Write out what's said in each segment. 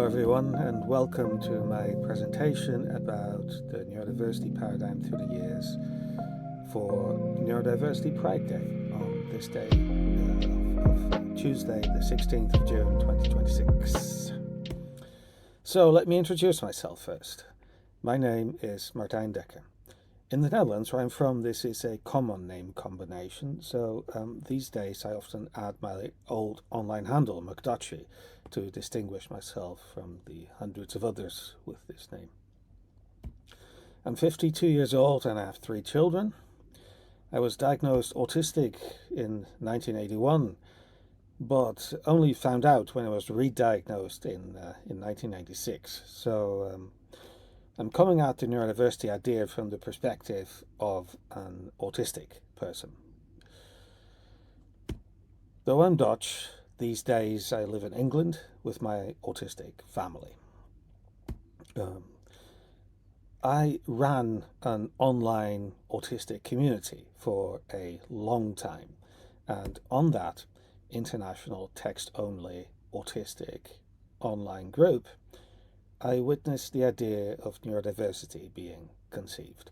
everyone, and welcome to my presentation about the neurodiversity paradigm through the years for Neurodiversity Pride Day on this day of Tuesday, the 16th of June 2026. So let me introduce myself first. My name is Martijn Dekker. In the Netherlands, where I'm from, this is a common name combination, so these days I often add my old online handle, McDutchie, to distinguish myself from the hundreds of others with this name. I'm 52 years old and I have 3 children. I was diagnosed autistic in 1981, but only found out when I was re-diagnosed in 1996. So I'm coming at the neurodiversity idea from the perspective of an autistic person. Though I'm Dutch, these days I live in England with my autistic family. I ran an online autistic community for a long time, and on that international text-only autistic online group, I witnessed the idea of neurodiversity being conceived.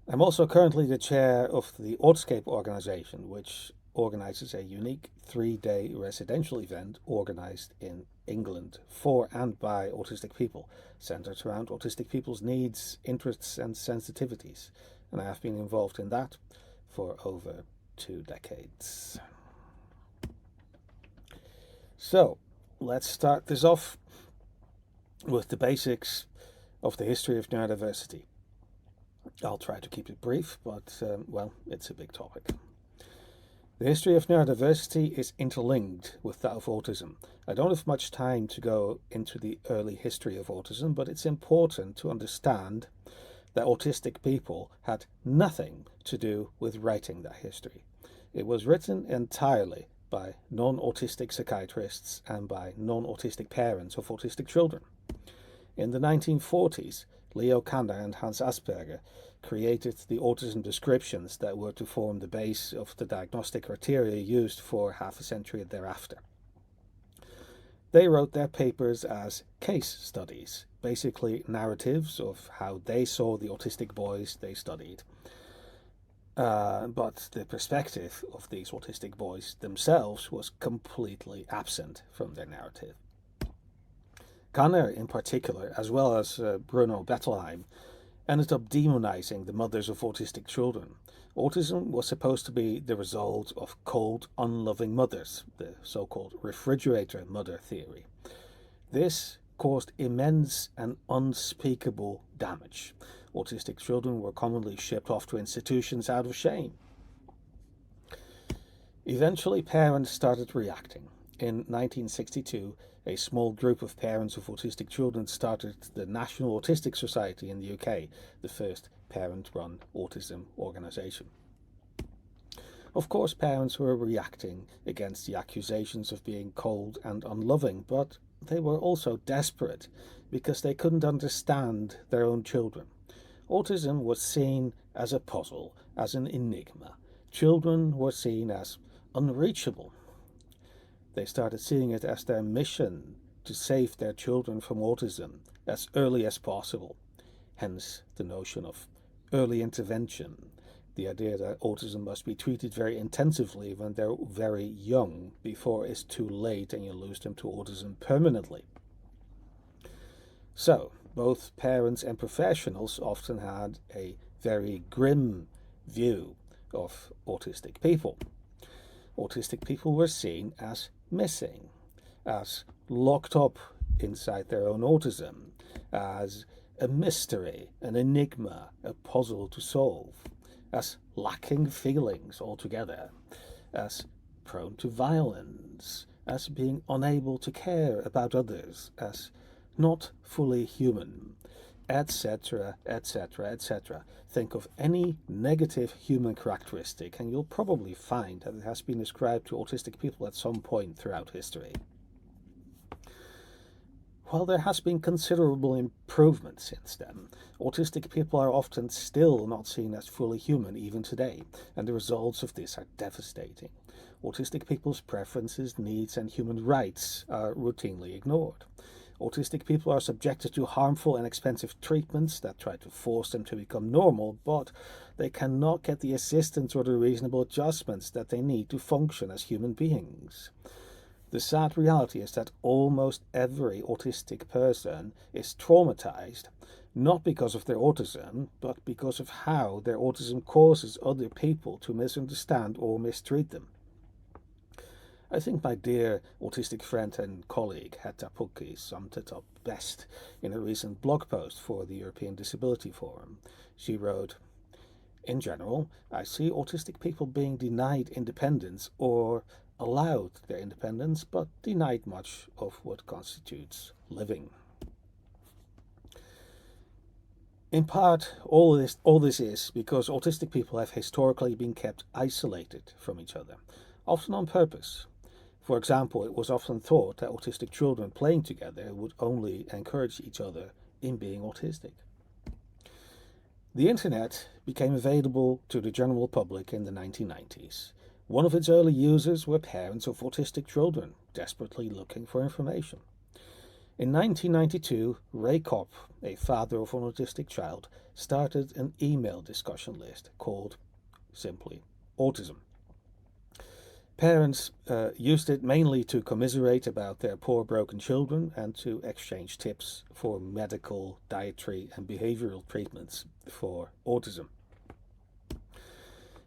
I'm also currently the chair of the Autiscape organization, which organizes a unique 3-day residential event organized in England for and by autistic people, centered around autistic people's needs, interests and sensitivities. And I have been involved in that for over 2 decades. So, let's start this off with the basics of the history of neurodiversity. I'll try to keep it brief, but, well, it's a big topic. The history of neurodiversity is interlinked with that of autism. I don't have much time to go into the early history of autism, but it's important to understand that autistic people had nothing to do with writing that history. It was written entirely by non-autistic psychiatrists and by non-autistic parents of autistic children. In the 1940s, Leo Kanner and Hans Asperger created the autism descriptions that were to form the base of the diagnostic criteria used for half a century thereafter. They wrote their papers as case studies, basically narratives of how they saw the autistic boys they studied. But the perspective of these autistic boys themselves was completely absent from their narrative. Kanner, in particular, as well as Bruno Bettelheim, ended up demonizing the mothers of autistic children. Autism was supposed to be the result of cold, unloving mothers, the so-called refrigerator mother theory. This caused immense and unspeakable damage. Autistic children were commonly shipped off to institutions out of shame. Eventually, parents started reacting. In 1962, a small group of parents of autistic children started the National Autistic Society in the UK, the first parent-run autism organisation. Of course, parents were reacting against the accusations of being cold and unloving, but they were also desperate because they couldn't understand their own children. Autism was seen as a puzzle, as an enigma. Children were seen as unreachable. They started seeing it as their mission to save their children from autism as early as possible. Hence the notion of early intervention, the idea that autism must be treated very intensively when they're very young before it's too late and you lose them to autism permanently. So, both parents and professionals often had a very grim view of autistic people. Autistic people were seen as missing, as locked up inside their own autism, as a mystery, an enigma, a puzzle to solve, as lacking feelings altogether, as prone to violence, as being unable to care about others, as not fully human, etc., etc., etc. Think of any negative human characteristic and you'll probably find that it has been ascribed to autistic people at some point throughout history. While there has been considerable improvement since then, autistic people are often still not seen as fully human even today, and the results of this are devastating. autistic people's preferences, needs, and human rights are routinely ignored. Autistic people are subjected to harmful and expensive treatments that try to force them to become normal, but they cannot get the assistance or the reasonable adjustments that they need to function as human beings. The sad reality is that almost every autistic person is traumatized, not because of their autism, but because of how their autism causes other people to misunderstand or mistreat them. I think my dear autistic friend and colleague Hetta Pukki summed it up best in a recent blog post for the European Disability Forum. She wrote, "In general, I see autistic people being denied independence or allowed their independence, but denied much of what constitutes living." In part, all this is because autistic people have historically been kept isolated from each other, often on purpose. For example, it was often thought that autistic children playing together would only encourage each other in being autistic. The internet became available to the general public in the 1990s. One of its early users were parents of autistic children, desperately looking for information. In 1992, Ray Kopp, a father of an autistic child, started an email discussion list called simply Autism. Parents used it mainly to commiserate about their poor broken children and to exchange tips for medical, dietary and behavioral treatments for autism.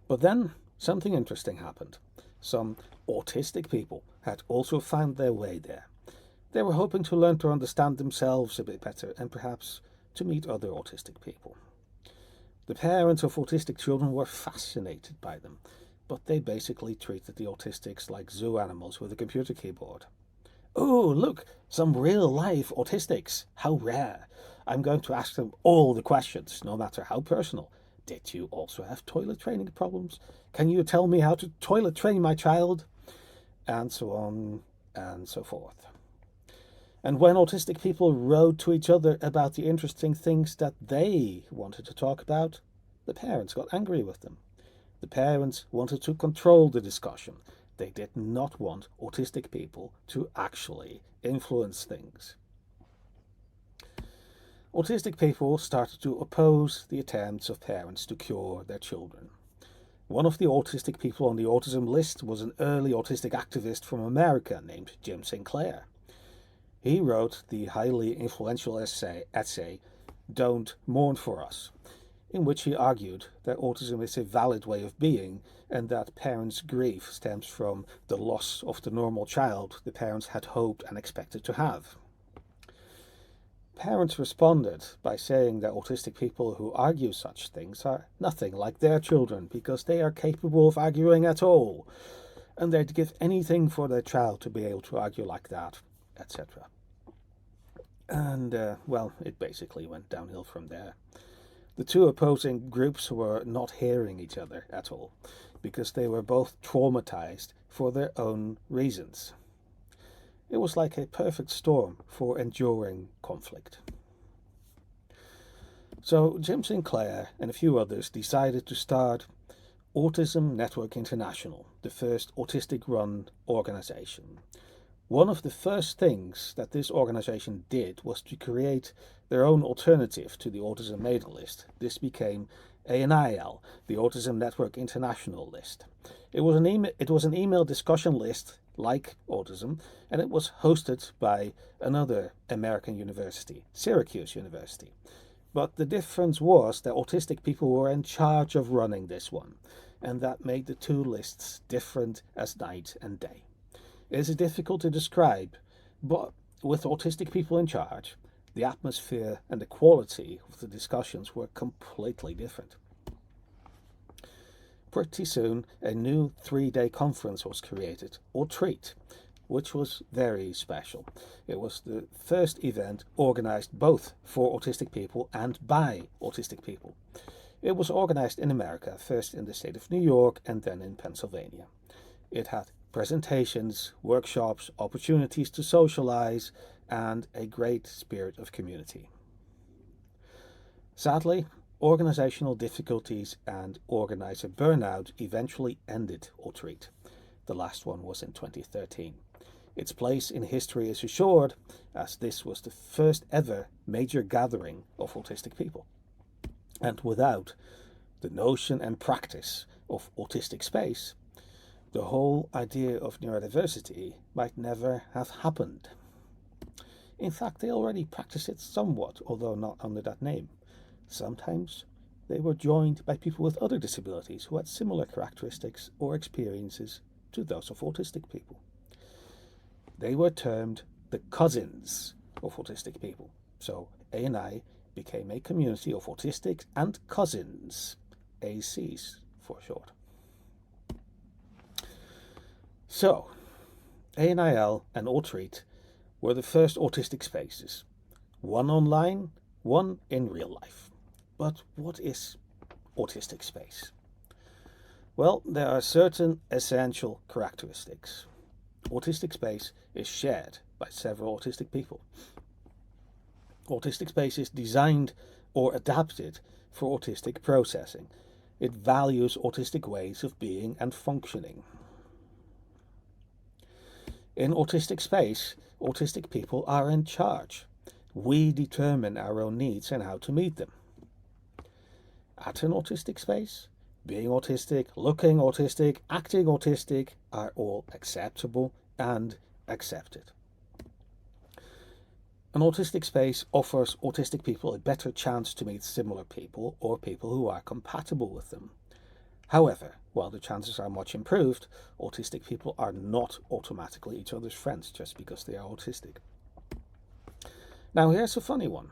But then something interesting happened. Some autistic people had also found their way there. They were hoping to learn to understand themselves a bit better and perhaps to meet other autistic people. The parents of autistic children were fascinated by them, but they basically treated the autistics like zoo animals with a computer keyboard. "Oh, look, some real-life autistics. How rare. I'm going to ask them all the questions, no matter how personal. Did you also have toilet training problems? Can you tell me how to toilet train my child?" And so on and so forth. And when autistic people wrote to each other about the interesting things that they wanted to talk about, the parents got angry with them. The parents wanted to control the discussion. They did not want autistic people to actually influence things. Autistic people started to oppose the attempts of parents to cure their children. One of the autistic people on the autism list was an early autistic activist from America named Jim Sinclair. He wrote the highly influential essay "Don't Mourn for Us," in which he argued that autism is a valid way of being and that parents' grief stems from the loss of the normal child the parents had hoped and expected to have. Parents responded by saying that autistic people who argue such things are nothing like their children because they are capable of arguing at all, and they'd give anything for their child to be able to argue like that, etc. And, well, it basically went downhill from there. The two opposing groups were not hearing each other at all, because they were both traumatized for their own reasons. It was like a perfect storm for enduring conflict. So Jim Sinclair and a few others decided to start Autism Network International, the first autistic-run organization. One of the first things that this organization did was to create their own alternative to the Autism mailing list. This became ANIL, the Autism Network International list. It was an email discussion list like autism, and it was hosted by another American university, Syracuse University. But the difference was that autistic people were in charge of running this one, and that made the two lists different as night and day. It is difficult to describe, but with autistic people in charge, the atmosphere and the quality of the discussions were completely different. Pretty soon, a new 3-day conference was created, or treat, which was very special. It was the first event organized both for autistic people and by autistic people. It was organized in America, first in the state of New York and then in Pennsylvania. It had presentations, workshops, opportunities to socialize, and a great spirit of community. Sadly, organizational difficulties and organizer burnout eventually ended Treat. The last one was in 2013. Its place in history is assured, as this was the first ever major gathering of autistic people. And without the notion and practice of autistic space, the whole idea of neurodiversity might never have happened. In fact, they already practice it somewhat, although not under that name. Sometimes they were joined by people with other disabilities who had similar characteristics or experiences to those of autistic people. They were termed the cousins of autistic people. So ANI became a community of autistics and cousins, ACs for short. So, ANIL and Altreat were the first autistic spaces, one online, one in real life. But what is autistic space? Well, there are certain essential characteristics. Autistic space is shared by several autistic people. Autistic space is designed or adapted for autistic processing. It values autistic ways of being and functioning. In autistic space, autistic people are in charge. We determine our own needs and how to meet them. At an autistic space, being autistic, looking autistic, acting autistic are all acceptable and accepted. An autistic space offers autistic people a better chance to meet similar people or people who are compatible with them. However, while the chances are much improved, autistic people are not automatically each other's friends just because they are autistic. Now here's a funny one.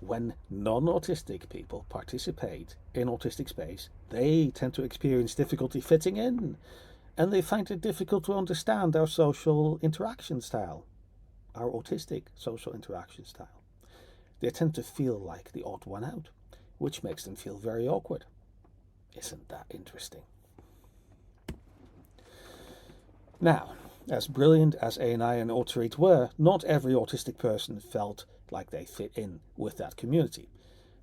When non-autistic people participate in autistic space, they tend to experience difficulty fitting in, and they find it difficult to understand our social interaction style, our autistic social interaction style. They tend to feel like the odd one out, which makes them feel very awkward. Isn't that interesting? Now, as brilliant as ANI and Altreat were, not every autistic person felt like they fit in with that community.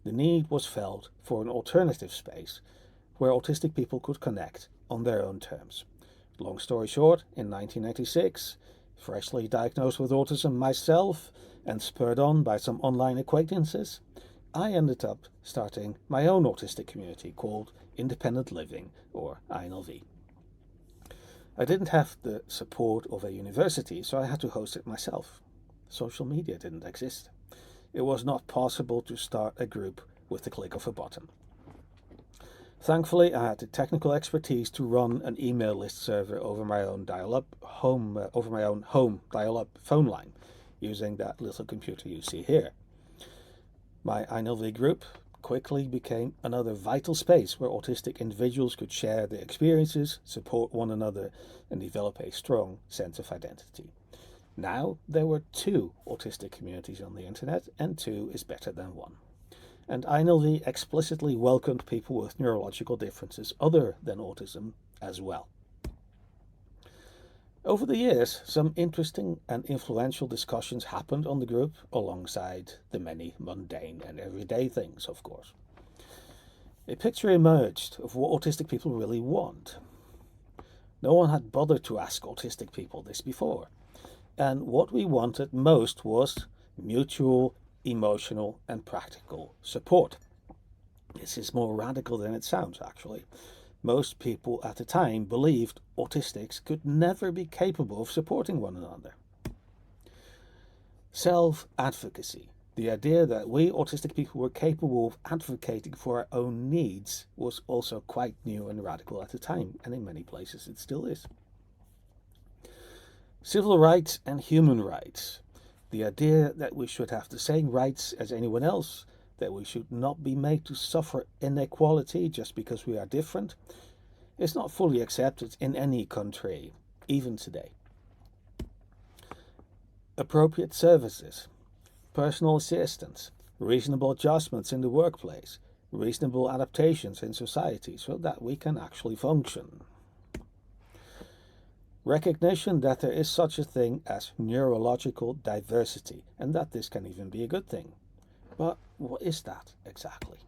The need was felt for an alternative space where autistic people could connect on their own terms. Long story short, in 1996, freshly diagnosed with autism myself and spurred on by some online acquaintances, I ended up starting my own autistic community called Independent Living, or INLV. I didn't have the support of a university, so I had to host it myself. Social media didn't exist. It was not possible to start a group with the click of a button. Thankfully, I had the technical expertise to run an email list server over my own home dial-up phone line, using that little computer you see here. My INLV group quickly became another vital space where autistic individuals could share their experiences, support one another, and develop a strong sense of identity. Now there were 2 autistic communities on the internet, and 2 is better than 1. And INLV explicitly welcomed people with neurological differences other than autism as well. Over the years, some interesting and influential discussions happened on the group, alongside the many mundane and everyday things, of course. A picture emerged of what autistic people really want. No one had bothered to ask autistic people this before, and what we wanted most was mutual, emotional, and practical support. This is more radical than it sounds, actually. Most people at the time believed autistics could never be capable of supporting one another. Self-advocacy, the idea that we autistic people were capable of advocating for our own needs, was also quite new and radical at the time, and in many places it still is. Civil rights and human rights, the idea that we should have the same rights as anyone else, that we should not be made to suffer inequality just because we are different, is not fully accepted in any country, even today. Appropriate services, personal assistance, reasonable adjustments in the workplace, reasonable adaptations in society so that we can actually function. Recognition that there is such a thing as neurological diversity, and that this can even be a good thing. But what is that exactly?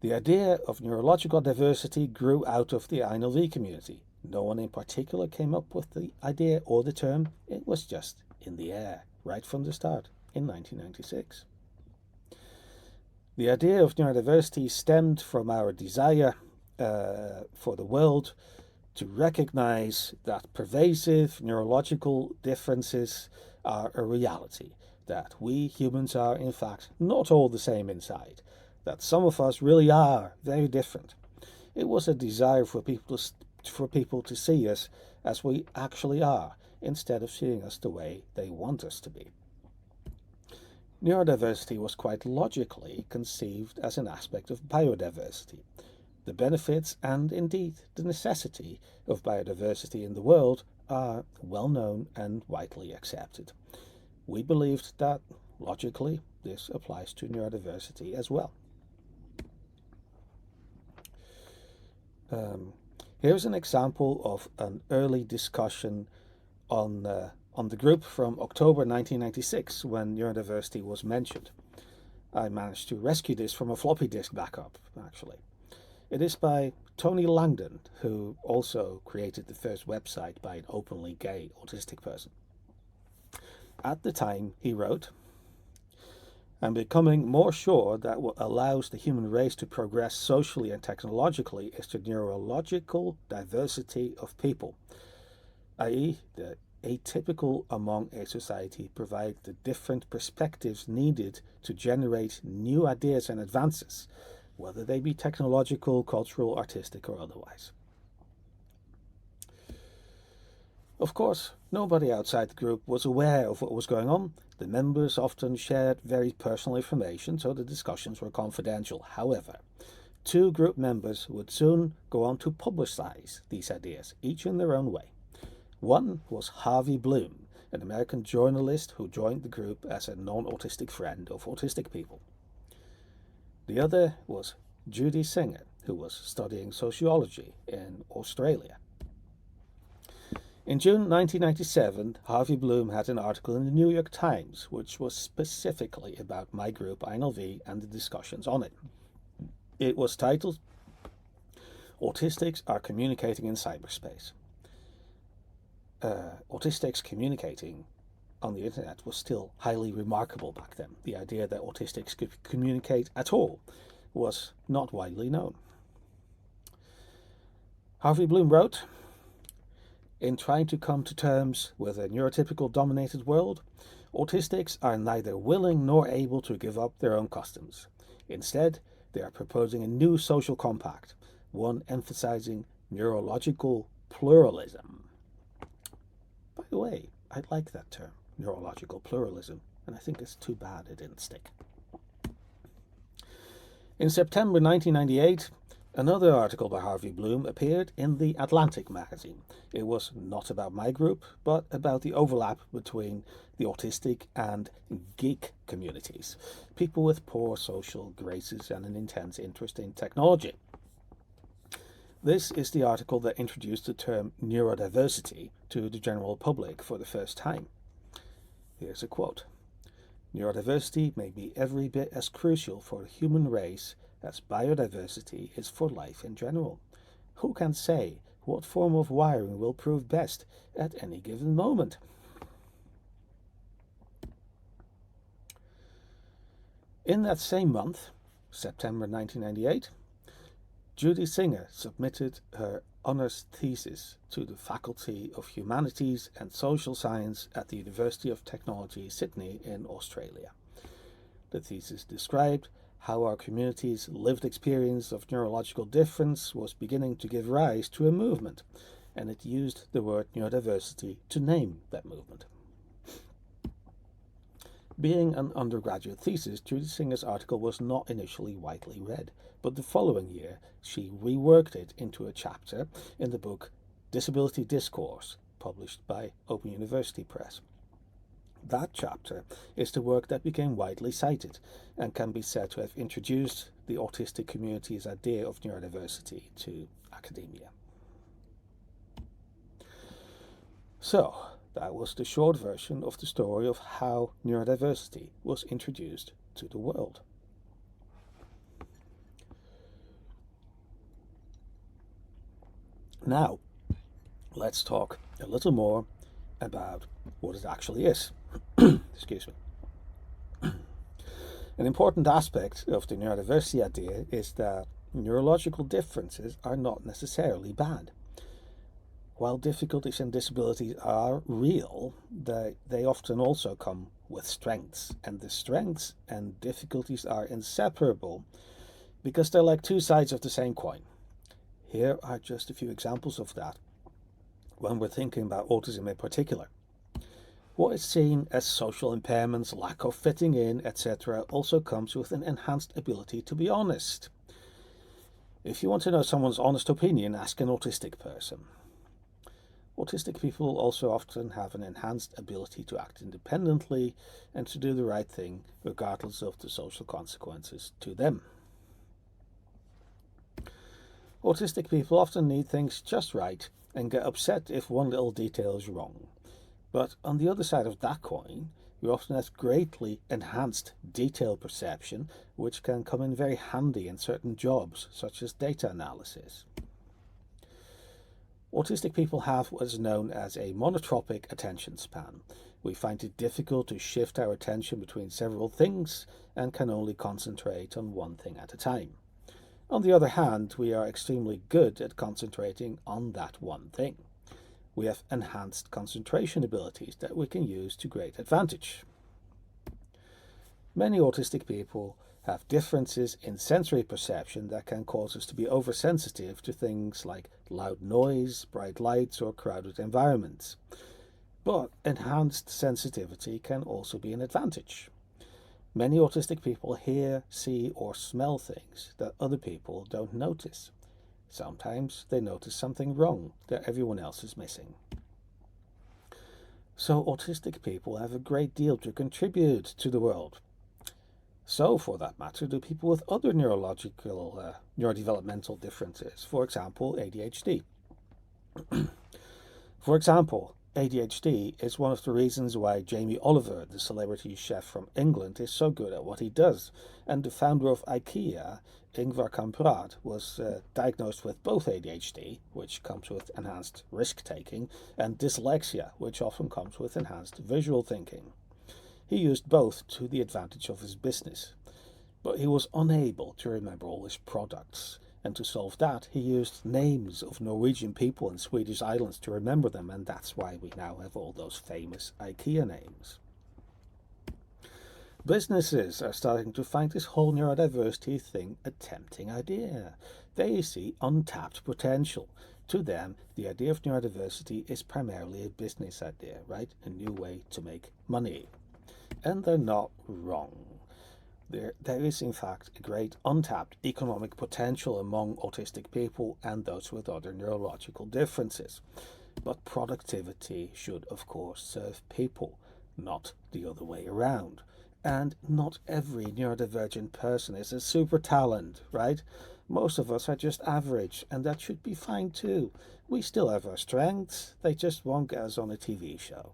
The idea of neurological diversity grew out of the INLV community, No one in particular came up with the idea or the term. It was just in the air, right from the start, in 1996. The idea of neurodiversity stemmed from our desire for the world to recognize that pervasive neurological differences are a reality, that we humans are in fact not all the same inside, that some of us really are very different. It was a desire for people to see us as we actually are, instead of seeing us the way they want us to be. Neurodiversity was quite logically conceived as an aspect of biodiversity. The benefits and indeed the necessity of biodiversity in the world are well known and widely accepted. We believed that, logically, this applies to neurodiversity as well. Here's an example of an early discussion on the group from October 1996 when neurodiversity was mentioned. I managed to rescue this from a floppy disk backup, actually. It is by Tony Langdon, who also created the first website by an openly gay autistic person. At the time, he wrote, "I'm becoming more sure that what allows the human race to progress socially and technologically is the neurological diversity of people, i.e. the atypical among a society provide the different perspectives needed to generate new ideas and advances, whether they be technological, cultural, artistic, or otherwise." Of course, nobody outside the group was aware of what was going on. The members often shared very personal information, so the discussions were confidential. However, two group members would soon go on to publicize these ideas, each in their own way. One was Harvey Bloom, an American journalist who joined the group as a non-autistic friend of autistic people. The other was Judy Singer, who was studying sociology in Australia. In June 1997, Harvey Bloom had an article in the New York Times, which was specifically about my group, INLV, and the discussions on it. It was titled, "Autistics are Communicating in Cyberspace." Autistics communicating on the internet was still highly remarkable back then. The idea that autistics could communicate at all was not widely known. Harvey Bloom wrote, "In trying to come to terms with a neurotypical dominated world, autistics are neither willing nor able to give up their own customs. Instead, they are proposing a new social compact, one emphasizing neurological pluralism." By the way, I like that term, neurological pluralism, and I think it's too bad it didn't stick. In September 1998, another article by Harvey Bloom appeared in The Atlantic magazine. It was not about my group, but about the overlap between the autistic and geek communities, people with poor social graces and an intense interest in technology. This is the article that introduced the term neurodiversity to the general public for the first time. Here's a quote. "Neurodiversity may be every bit as crucial for the human race as biodiversity is for life in general. Who can say what form of wiring will prove best at any given moment?" In that same month, September 1998, Judy Singer submitted her honors thesis to the Faculty of Humanities and Social Science at the University of Technology, Sydney in Australia. The thesis described how our community's lived experience of neurological difference was beginning to give rise to a movement, and it used the word neurodiversity to name that movement. Being an undergraduate thesis, Judy Singer's article was not initially widely read, but the following year she reworked it into a chapter in the book Disability Discourse, published by Open University Press. That chapter is the work that became widely cited and can be said to have introduced the autistic community's idea of neurodiversity to academia. So, that was the short version of the story of how neurodiversity was introduced to the world. Now, let's talk a little more about what it actually is. Excuse me. An important aspect of the neurodiversity idea is that neurological differences are not necessarily bad. While difficulties and disabilities are real, they often also come with strengths, and the strengths and difficulties are inseparable because they're like two sides of the same coin. Here are just a few examples of that when we're thinking about autism in particular. What is seen as social impairments, lack of fitting in, etc., also comes with an enhanced ability to be honest. If you want to know someone's honest opinion, ask an autistic person. Autistic people also often have an enhanced ability to act independently and to do the right thing, regardless of the social consequences to them. Autistic people often need things just right and get upset if one little detail is wrong. But on the other side of that coin, we often have greatly enhanced detail perception, which can come in very handy in certain jobs, such as data analysis. Autistic people have what is known as a monotropic attention span. We find it difficult to shift our attention between several things and can only concentrate on one thing at a time. On the other hand, we are extremely good at concentrating on that one thing. We have enhanced concentration abilities that we can use to great advantage. Many autistic people have differences in sensory perception that can cause us to be oversensitive to things like loud noise, bright lights, or crowded environments. But enhanced sensitivity can also be an advantage. Many autistic people hear, see, or smell things that other people don't notice. Sometimes they notice something wrong that everyone else is missing. So autistic people have a great deal to contribute to the world. So, for that matter, do people with other neurodevelopmental differences, for example, ADHD. For example, ADHD is one of the reasons why Jamie Oliver, the celebrity chef from England, is so good at what he does, and the founder of IKEA, Ingvar Kamprad, was diagnosed with both ADHD, which comes with enhanced risk-taking, and dyslexia, which often comes with enhanced visual thinking. He used both to the advantage of his business, but he was unable to remember all his products, and to solve that he used names of Norwegian people and Swedish islands to remember them, and that's why we now have all those famous IKEA names. Businesses are starting to find this whole neurodiversity thing a tempting idea. They see untapped potential. To them, the idea of neurodiversity is primarily a business idea, right? A new way to make money. And they're not wrong. There is, in fact, a great untapped economic potential among autistic people and those with other neurological differences. But productivity should, of course, serve people, not the other way around. And not every neurodivergent person is a super talent, right? Most of us are just average, and that should be fine too. We still have our strengths, they just won't get us on a TV show.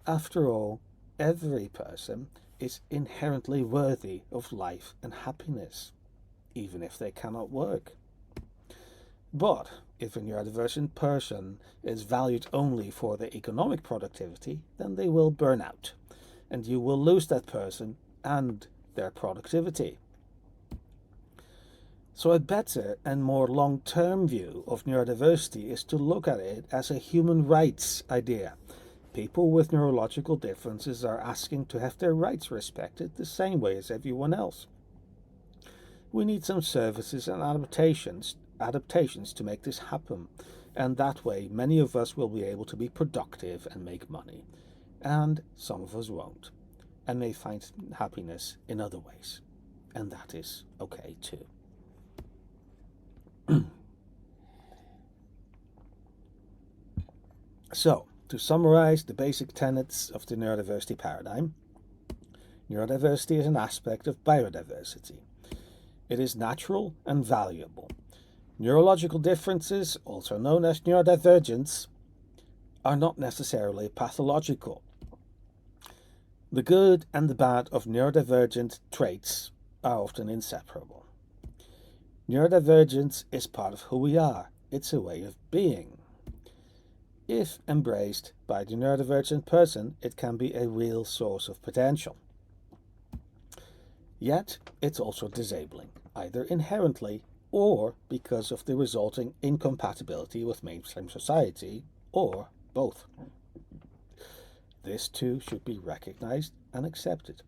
After all, every person is inherently worthy of life and happiness, even if they cannot work. But if a neurodivergent person is valued only for their economic productivity, then they will burn out, and you will lose that person and their productivity. So a better and more long-term view of neurodiversity is to look at it as a human rights idea. People with neurological differences are asking to have their rights respected the same way as everyone else. We need some services and adaptations to make this happen, and that way many of us will be able to be productive and make money, and some of us won't, and may find happiness in other ways, and that is okay too. So, to summarize the basic tenets of the neurodiversity paradigm, neurodiversity is an aspect of biodiversity. It is natural and valuable. Neurological differences, also known as neurodivergence, are not necessarily pathological. The good and the bad of neurodivergent traits are often inseparable. Neurodivergence is part of who we are. It's a way of being. If embraced by the neurodivergent person, it can be a real source of potential. Yet, it's also disabling, either inherently or because of the resulting incompatibility with mainstream society, or both. This too should be recognized and accepted.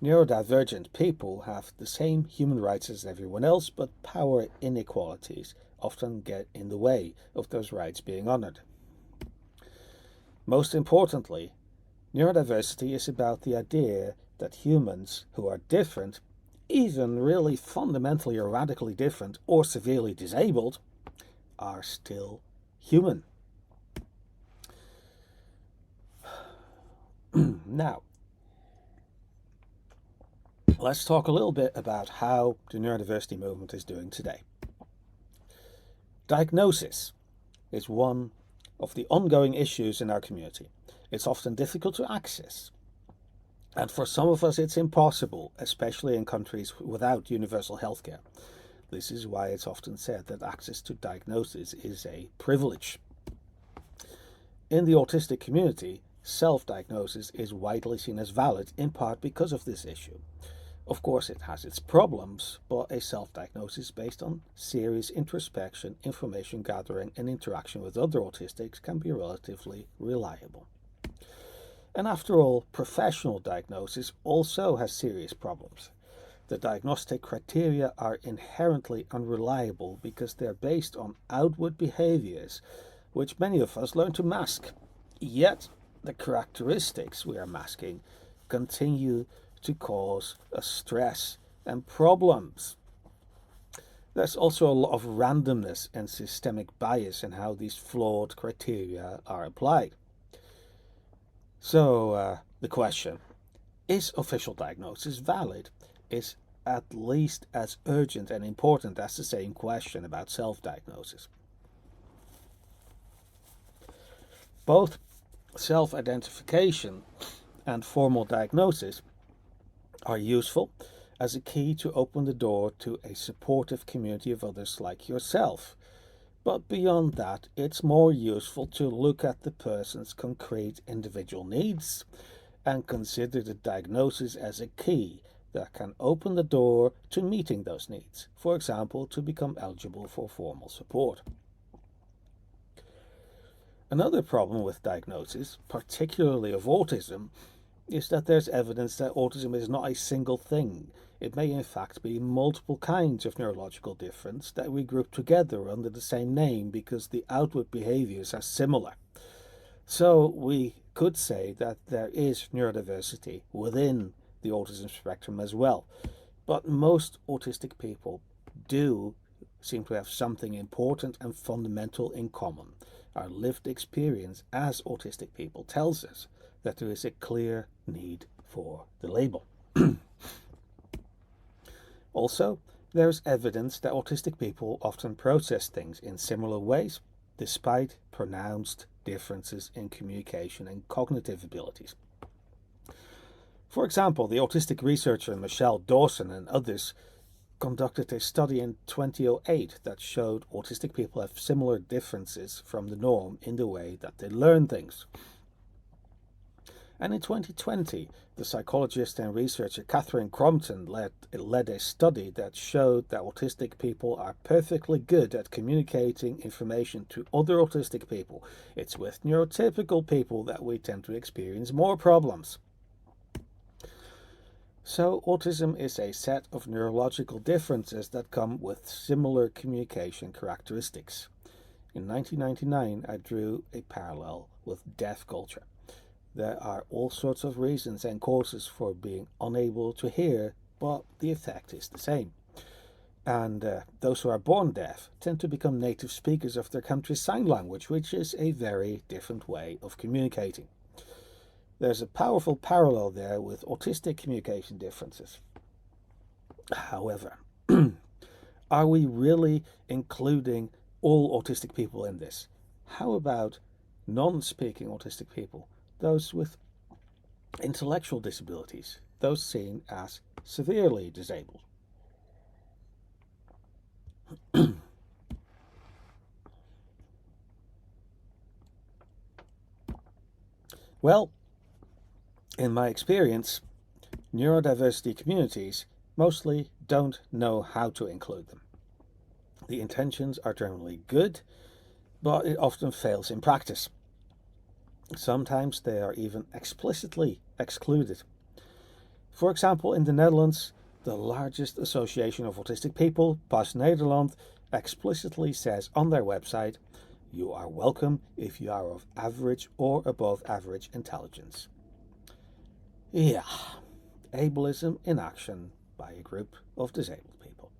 Neurodivergent people have the same human rights as everyone else, but power inequalities often get in the way of those rights being honored. Most importantly, neurodiversity is about the idea that humans who are different, even really fundamentally or radically different or severely disabled, are still human. Now, let's talk a little bit about how the neurodiversity movement is doing today. Diagnosis is one of the ongoing issues in our community. It's often difficult to access. And for some of us, it's impossible, especially in countries without universal healthcare. This is why it's often said that access to diagnosis is a privilege. In the autistic community, self-diagnosis is widely seen as valid, in part because of this issue. Of course, it has its problems, but a self-diagnosis based on serious introspection, information gathering, and interaction with other autistics can be relatively reliable. And after all, professional diagnosis also has serious problems. The diagnostic criteria are inherently unreliable because they're based on outward behaviors, which many of us learn to mask. Yet, the characteristics we are masking continue to cause us stress and problems. There's also a lot of randomness and systemic bias in how these flawed criteria are applied. So, the question, is official diagnosis valid, is at least as urgent and important as the same question about self-diagnosis. Both self-identification and formal diagnosis are useful as a key to open the door to a supportive community of others like yourself. But beyond that, it's more useful to look at the person's concrete individual needs and consider the diagnosis as a key that can open the door to meeting those needs, for example, to become eligible for formal support. Another problem with diagnosis, particularly of autism, is that there's evidence that autism is not a single thing. It may in fact be multiple kinds of neurological difference that we group together under the same name because the outward behaviors are similar. So we could say that there is neurodiversity within the autism spectrum as well. But most autistic people do seem to have something important and fundamental in common. Our lived experience as autistic people tells us that there is a clear need for the label. Also, there is evidence that autistic people often process things in similar ways, despite pronounced differences in communication and cognitive abilities. For example, the autistic researcher Michelle Dawson and others conducted a study in 2008 that showed autistic people have similar differences from the norm in the way that they learn things. And in 2020, the psychologist and researcher Catherine Crompton led a study that showed that autistic people are perfectly good at communicating information to other autistic people. It's with neurotypical people that we tend to experience more problems. So autism is a set of neurological differences that come with similar communication characteristics. In 1999, I drew a parallel with deaf culture. There are all sorts of reasons and causes for being unable to hear, but the effect is the same. And those who are born deaf tend to become native speakers of their country's sign language, which is a very different way of communicating. There's a powerful parallel there with autistic communication differences. However, are we really including all autistic people in this? How about non-speaking autistic people? Those with intellectual disabilities, those seen as severely disabled. Well, in my experience, neurodiversity communities mostly don't know how to include them. The intentions are generally good, but it often fails in practice. Sometimes they are even explicitly excluded. For example, in the Netherlands, the largest association of autistic people, Pas Nederland, explicitly says on their website, "You are welcome if you are of average or above average intelligence." Yeah, ableism in action by a group of disabled people.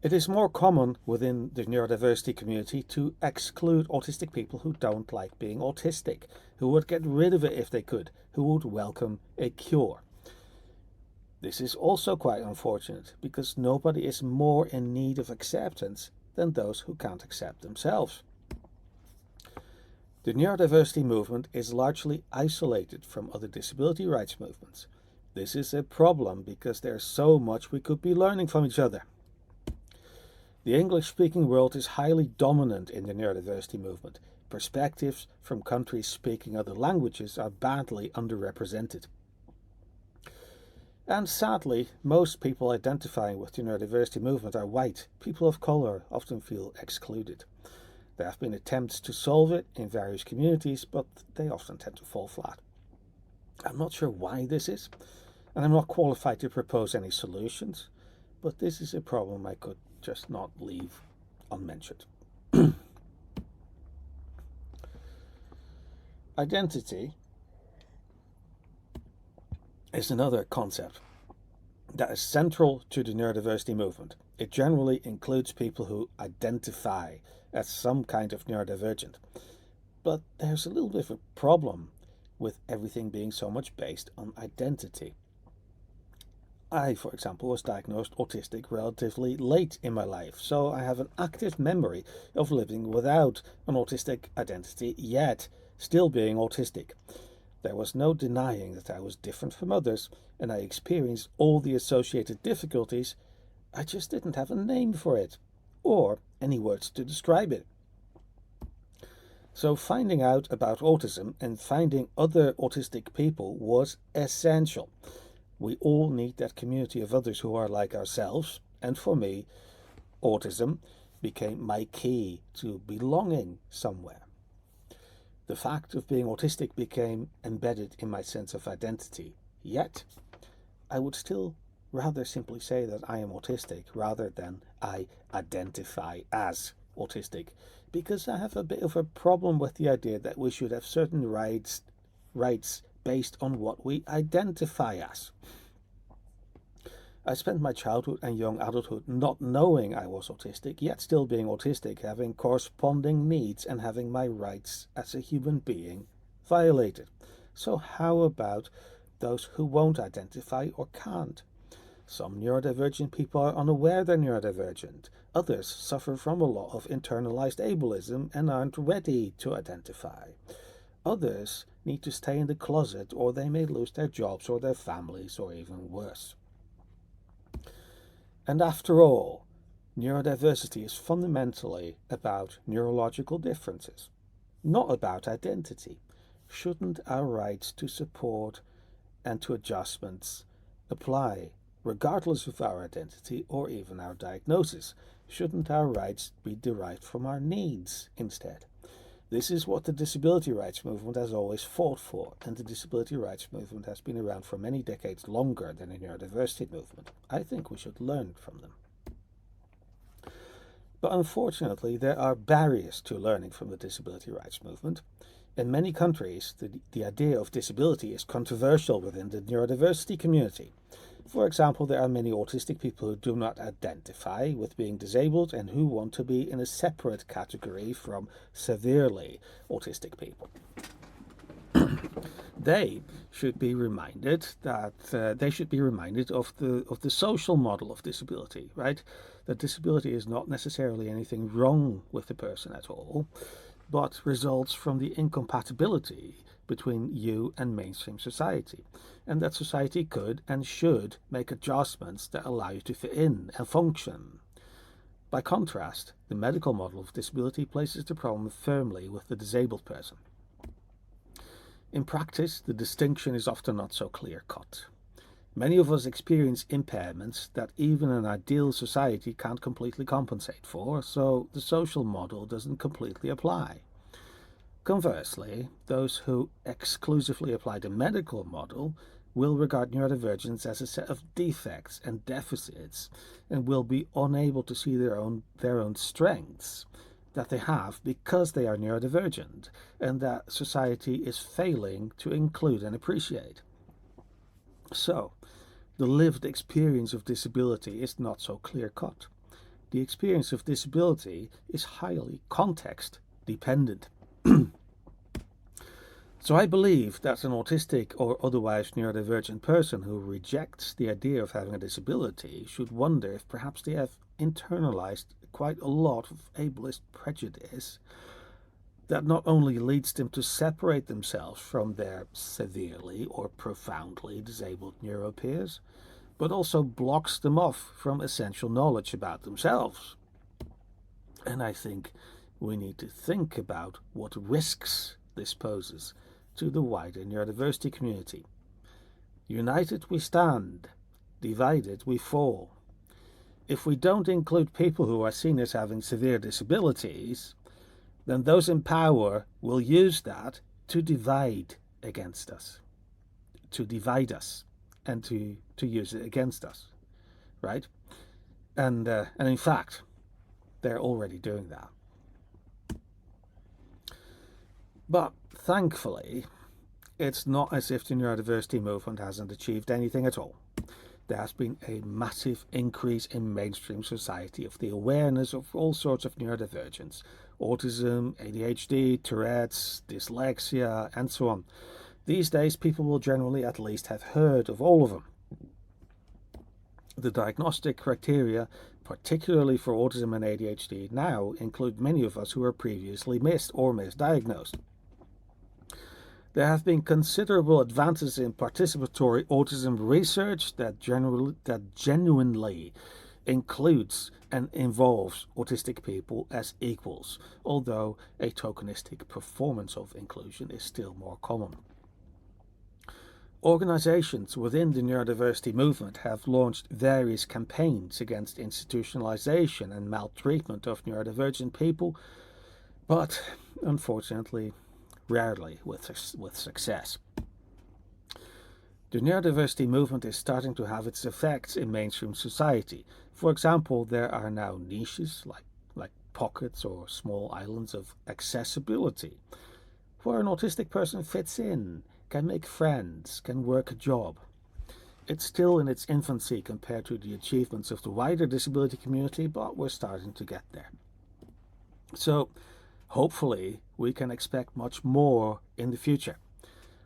It is more common within the neurodiversity community to exclude autistic people who don't like being autistic, who would get rid of it if they could, who would welcome a cure. This is also quite unfortunate because nobody is more in need of acceptance than those who can't accept themselves. The neurodiversity movement is largely isolated from other disability rights movements. This is a problem because there's so much we could be learning from each other. The English-speaking world is highly dominant in the neurodiversity movement. Perspectives from countries speaking other languages are badly underrepresented. And sadly, most people identifying with the neurodiversity movement are white. People of color often feel excluded. There have been attempts to solve it in various communities, but they often tend to fall flat. I'm not sure why this is, and I'm not qualified to propose any solutions, but this is a problem I could just not leave unmentioned. Identity is another concept that is central to the neurodiversity movement. It generally includes people who identify as some kind of neurodivergent. But there's a little bit of a problem with everything being so much based on identity. I, for example, was diagnosed autistic relatively late in my life, so I have an active memory of living without an autistic identity, yet still being autistic. There was no denying that I was different from others, and I experienced all the associated difficulties. I just didn't have a name for it, or any words to describe it. So finding out about autism and finding other autistic people was essential. We all need that community of others who are like ourselves, and for me, autism became my key to belonging somewhere. The fact of being autistic became embedded in my sense of identity, yet I would still rather simply say that I am autistic rather than I identify as autistic, because I have a bit of a problem with the idea that we should have certain rights based on what we identify as. I spent my childhood and young adulthood not knowing I was autistic, yet still being autistic, having corresponding needs and having my rights as a human being violated. So how about those who won't identify or can't? Some neurodivergent people are unaware they're neurodivergent. Others suffer from a lot of internalized ableism and aren't ready to identify. Others need to stay in the closet, or they may lose their jobs or their families, or even worse. And after all, neurodiversity is fundamentally about neurological differences, not about identity. Shouldn't our rights to support and to adjustments apply, regardless of our identity or even our diagnosis? Shouldn't our rights be derived from our needs instead? This is what the disability rights movement has always fought for, and the disability rights movement has been around for many decades longer than the neurodiversity movement. I think we should learn from them. But unfortunately, there are barriers to learning from the disability rights movement. In many countries, the idea of disability is controversial within the neurodiversity community. For example, there are many autistic people who do not identify with being disabled and who want to be in a separate category from severely autistic people. They should be reminded of the social model of disability, right? That disability is not necessarily anything wrong with the person at all, but results from the incompatibility between you and mainstream society, and that society could and should make adjustments that allow you to fit in and function. By contrast, the medical model of disability places the problem firmly with the disabled person. In practice, the distinction is often not so clear-cut. Many of us experience impairments that even an ideal society can't completely compensate for, so the social model doesn't completely apply. Conversely, those who exclusively apply the medical model will regard neurodivergence as a set of defects and deficits and will be unable to see their own strengths that they have because they are neurodivergent and that society is failing to include and appreciate. So, the lived experience of disability is not so clear-cut. The experience of disability is highly context dependent. So I believe that an autistic or otherwise neurodivergent person who rejects the idea of having a disability should wonder if perhaps they have internalized quite a lot of ableist prejudice that not only leads them to separate themselves from their severely or profoundly disabled neuropeers, but also blocks them off from essential knowledge about themselves. And I think we need to think about what risks this poses to the wider neurodiversity community. United we stand, divided we fall. If we don't include people who are seen as having severe disabilities, then those in power will use that to divide against us, to divide us, and to use it against us, right? And in fact, they're already doing that. But thankfully, it's not as if the neurodiversity movement hasn't achieved anything at all. There has been a massive increase in mainstream society of the awareness of all sorts of neurodivergence, autism, ADHD, Tourette's, dyslexia, and so on. These days, people will generally at least have heard of all of them. The diagnostic criteria, particularly for autism and ADHD, now include many of us who were previously missed or misdiagnosed. There have been considerable advances in participatory autism research that genuinely includes and involves autistic people as equals, although a tokenistic performance of inclusion is still more common. Organizations within the neurodiversity movement have launched various campaigns against institutionalization and maltreatment of neurodivergent people, but unfortunately, rarely with success. The neurodiversity movement is starting to have its effects in mainstream society. For example, there are now niches like pockets or small islands of accessibility, where an autistic person fits in, can make friends, can work a job. It's still in its infancy compared to the achievements of the wider disability community, but we're starting to get there. So, hopefully, we can expect much more in the future.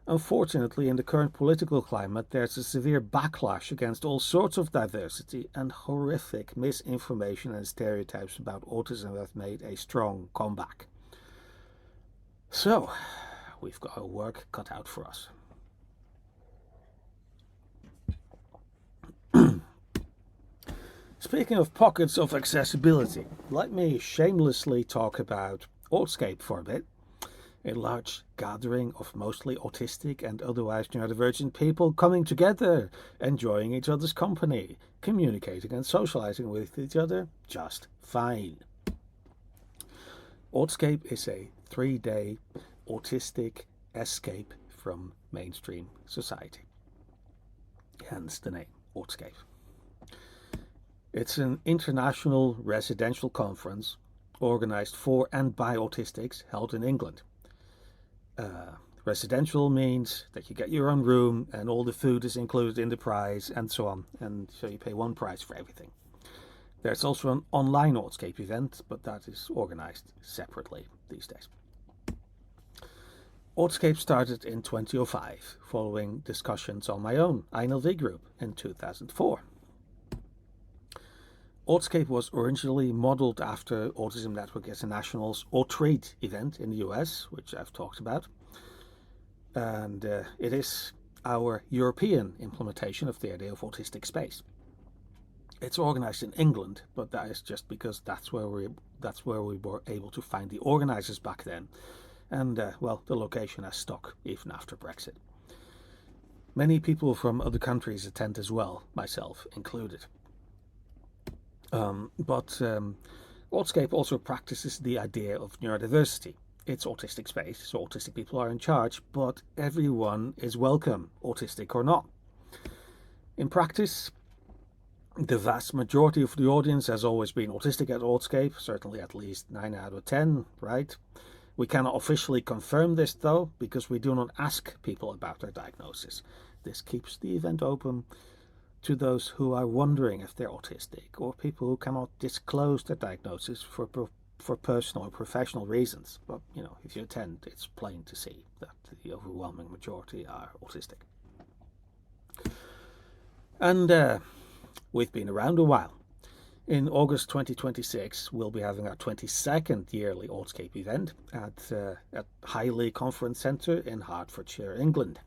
Unfortunately, in the current political climate, there's a severe backlash against all sorts of diversity, and horrific misinformation and stereotypes about autism have made a strong comeback. So, we've got our work cut out for us. Speaking of pockets of accessibility, let me shamelessly talk about Autscape for a bit, a large gathering of mostly autistic and otherwise neurodivergent people coming together, enjoying each other's company, communicating and socializing with each other just fine. Autscape is a 3-day autistic escape from mainstream society. Hence the name, Autscape. It's an international residential conference organized for and by autistics held in England. Residential means that you get your own room and all the food is included in the price and so on, and so you pay one price for everything. There's also an online Autscape event, but that is organized separately these days. Autscape started in 2005, following discussions on my own INLV group in 2004. Autscape was originally modeled after Autism Network International's Autreat event in the US, which I've talked about. And it is our European implementation of the idea of autistic space. It's organized in England, but that is just because that's where we were able to find the organizers back then. And, well, the location has stuck even after Brexit. Many people from other countries attend as well, myself included. But Autscape also practices the idea of neurodiversity. It's autistic space, so autistic people are in charge, but everyone is welcome, autistic or not. In practice, the vast majority of the audience has always been autistic at Autscape, certainly at least 9 out of 10, right? We cannot officially confirm this though, because we do not ask people about their diagnosis. This keeps the event open to those who are wondering if they're autistic, or people who cannot disclose their diagnosis for personal or professional reasons. But, you know, if you attend, it's plain to see that the overwhelming majority are autistic. And we've been around a while. In August 2026, we'll be having our 22nd yearly Autscape event at Highley Conference Centre in Hertfordshire, England.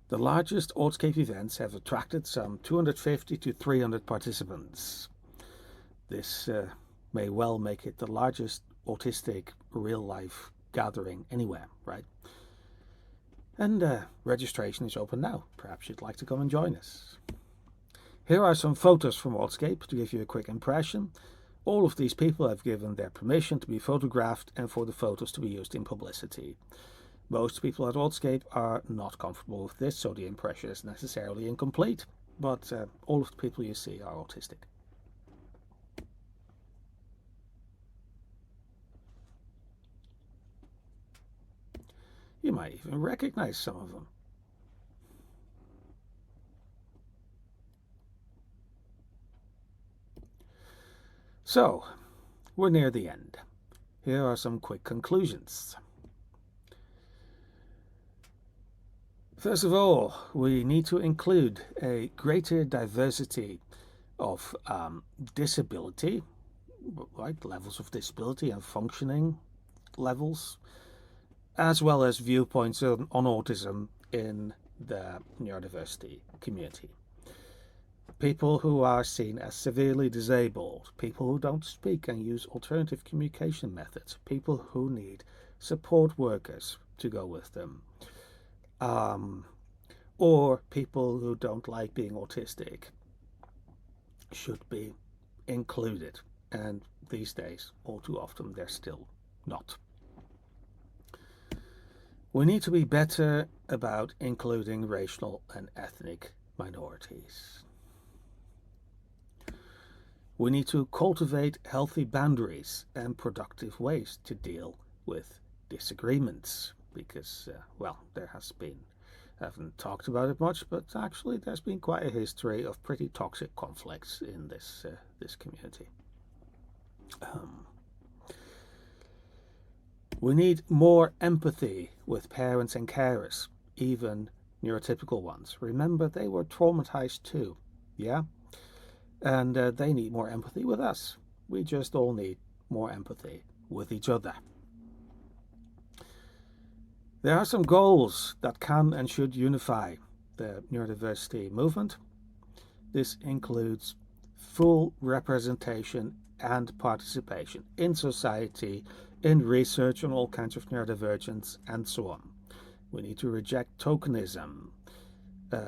The largest Autscape events have attracted some 250 to 300 participants. This may well make it the largest autistic real-life gathering anywhere, right? And registration is open now. Perhaps you'd like to come and join us. Here are some photos from Autscape to give you a quick impression. All of these people have given their permission to be photographed and for the photos to be used in publicity. Most people at Autscape are not comfortable with this, so the impression is necessarily incomplete, but all of the people you see are autistic. You might even recognize some of them. So, we're near the end. Here are some quick conclusions. First of all, we need to include a greater diversity of disability, right? Levels of disability and functioning levels, as well as viewpoints on autism in the neurodiversity community. People who are seen as severely disabled, people who don't speak and use alternative communication methods, people who need support workers to go with them, or people who don't like being autistic should be included. And these days, all too often, they're still not. We need to be better about including racial and ethnic minorities. We need to cultivate healthy boundaries and productive ways to deal with disagreements. Because, well, there has been, I haven't talked about it much, but actually there's been quite a history of pretty toxic conflicts in this community. We need more empathy with parents and carers, even neurotypical ones. Remember, they were traumatized too, yeah? And they need more empathy with us. We just all need more empathy with each other. There are some goals that can and should unify the neurodiversity movement. This includes full representation and participation in society, in research on all kinds of neurodivergence, and so on. We need to reject tokenism.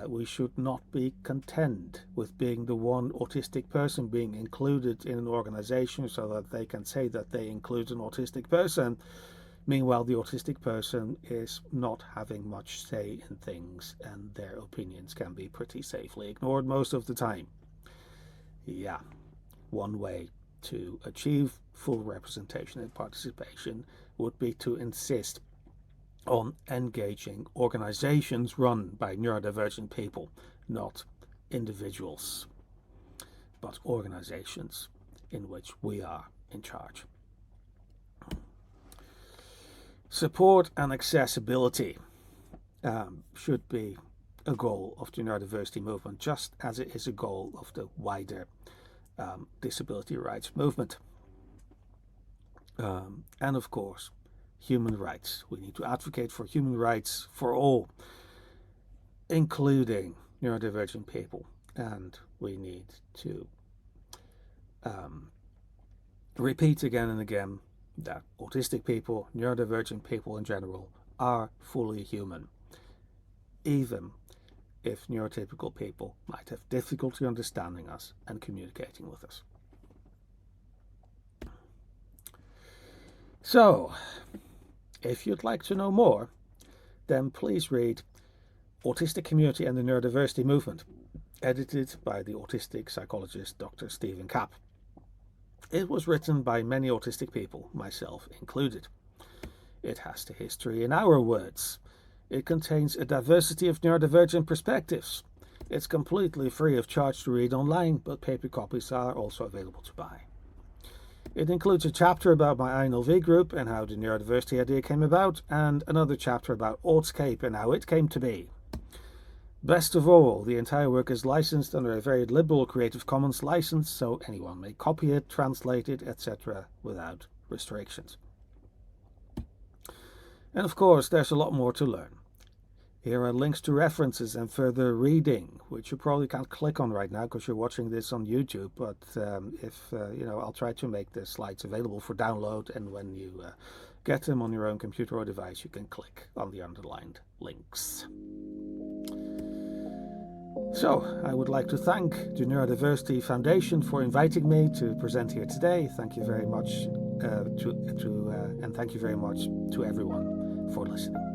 We should not be content with being the one autistic person being included in an organization so that they can say that they include an autistic person. Meanwhile, the autistic person is not having much say in things, and their opinions can be pretty safely ignored most of the time. Yeah, one way to achieve full representation and participation would be to insist on engaging organizations run by neurodivergent people, not individuals, but organizations in which we are in charge. Support and accessibility should be a goal of the neurodiversity movement, just as it is a goal of the wider disability rights movement. And of course, human rights. We need to advocate for human rights for all, including neurodivergent people. And we need to repeat again and again that autistic people, neurodivergent people in general, are fully human, even if neurotypical people might have difficulty understanding us and communicating with us. So, if you'd like to know more, then please read Autistic Community and the Neurodiversity Movement, edited by the autistic psychologist Dr. Stephen Kapp. It was written by many autistic people, myself included. It has the history in our words. It contains a diversity of neurodivergent perspectives. It's completely free of charge to read online, but paper copies are also available to buy. It includes a chapter about my INLV group and how the neurodiversity idea came about, and another chapter about Autscape and how it came to be. Best of all, the entire work is licensed under a very liberal Creative Commons license, so anyone may copy it, translate it, etc. without restrictions. And of course, there's a lot more to learn. Here are links to references and further reading, which you probably can't click on right now because you're watching this on YouTube, but I'll try to make the slides available for download, and when you get them on your own computer or device, you can click on the underlined links. So, I would like to thank the Neurodiversity Foundation for inviting me to present here today. Thank you very much and thank you very much to everyone for listening.